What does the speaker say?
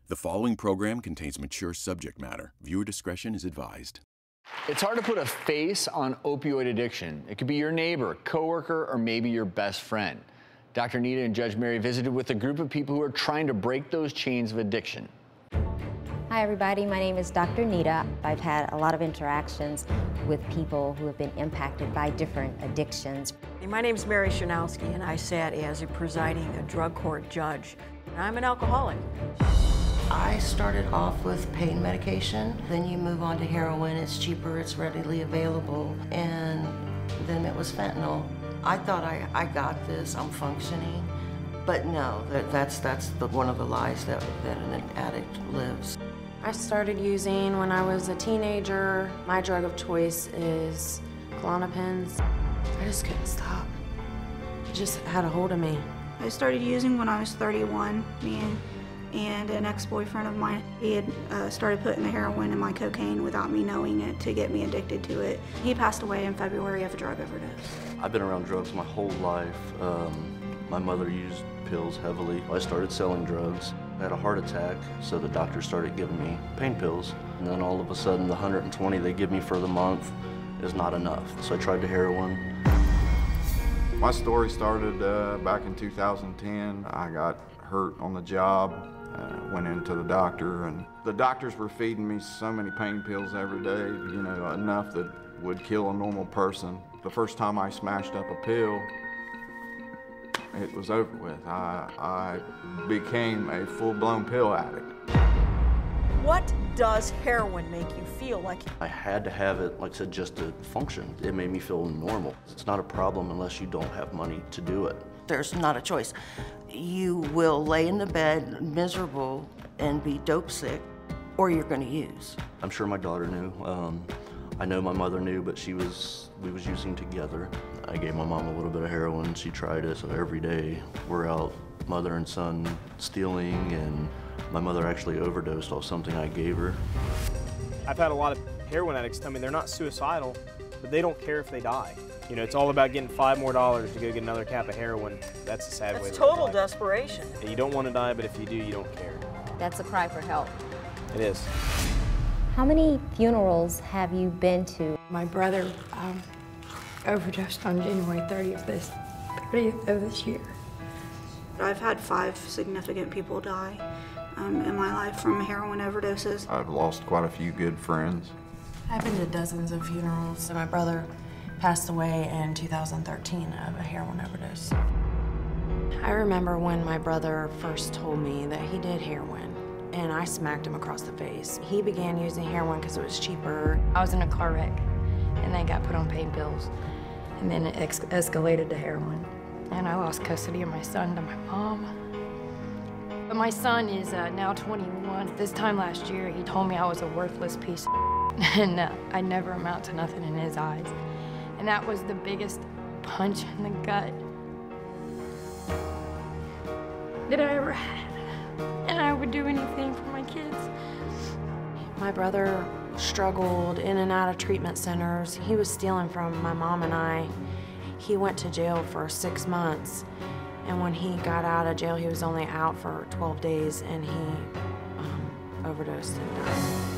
The following program contains mature subject matter. Viewer discretion is advised. It's hard to put a face on opioid addiction. It could be your neighbor, coworker, or maybe your best friend. Dr. Nita and Judge Mary visited with a group of people who are trying to break those chains of addiction. Hi everybody, my name is Dr. Nita. I've had a lot of interactions with people who have been impacted by different addictions. My name is Mary Chrzanowski, and I sat as a presiding drug court judge. I'm an alcoholic. I started off with pain medication, then you move on to heroin. It's cheaper, it's readily available, and then it was fentanyl. I thought I got this, I'm functioning, but no, that's one of the lies that an addict lives. I started using when I was a teenager. My drug of choice is Klonopins. I just couldn't stop. It just had a hold of me. I started using when I was 31. Me and an ex-boyfriend of mine, he had started putting the heroin in my cocaine without me knowing it to get me addicted to it. He passed away in February of a drug overdose. I've been around drugs my whole life. My mother used pills heavily. I started selling drugs. I had a heart attack, so the doctor started giving me pain pills. And then all of a sudden, the 120 they give me for the month is not enough. So I tried the heroin. My story started back in 2010. I got hurt on the job. Went into the doctor, and the doctors were feeding me so many pain pills every day, you know, enough that would kill a normal person. The first time I smashed up a pill, it was over with. I became a full-blown pill addict. What does heroin make you feel like? I had to have it, like I said, just to function. It made me feel normal. It's not a problem unless you don't have money to do it. There's not a choice. You will lay in the bed miserable and be dope sick, or you're going to use. I'm sure my daughter knew. I know my mother knew, but we was using together. I gave my mom a little bit of heroin. She tried it, so every day we're out, mother and son, stealing, and my mother actually overdosed off something I gave her. I've had a lot of heroin addicts tell me they're not suicidal, but they don't care if they die. You know, it's all about getting $5 more to go get another cap of heroin. That's a sad way to live. That's total desperation. And you don't want to die, but if you do, you don't care. That's a cry for help. It is. How many funerals have you been to? My brother overdosed on January 30th of this year. I've had 5 significant people die in my life from heroin overdoses. I've lost quite a few good friends. I've been to dozens of funerals. My brother passed away in 2013 of a heroin overdose. I remember when my brother first told me that he did heroin, and I smacked him across the face. He began using heroin because it was cheaper. I was in a car wreck, and they got put on pain pills, and then it escalated to heroin. And I lost custody of my son to my mom. But my son is now 21. This time last year, he told me I was a worthless piece of and I'd never amount to nothing in his eyes. And that was the biggest punch in the gut that I ever had. And I would do anything for my kids. My brother struggled in and out of treatment centers. He was stealing from my mom and I. He went to jail for 6 months. And when he got out of jail, he was only out for 12 days, and he overdosed and died.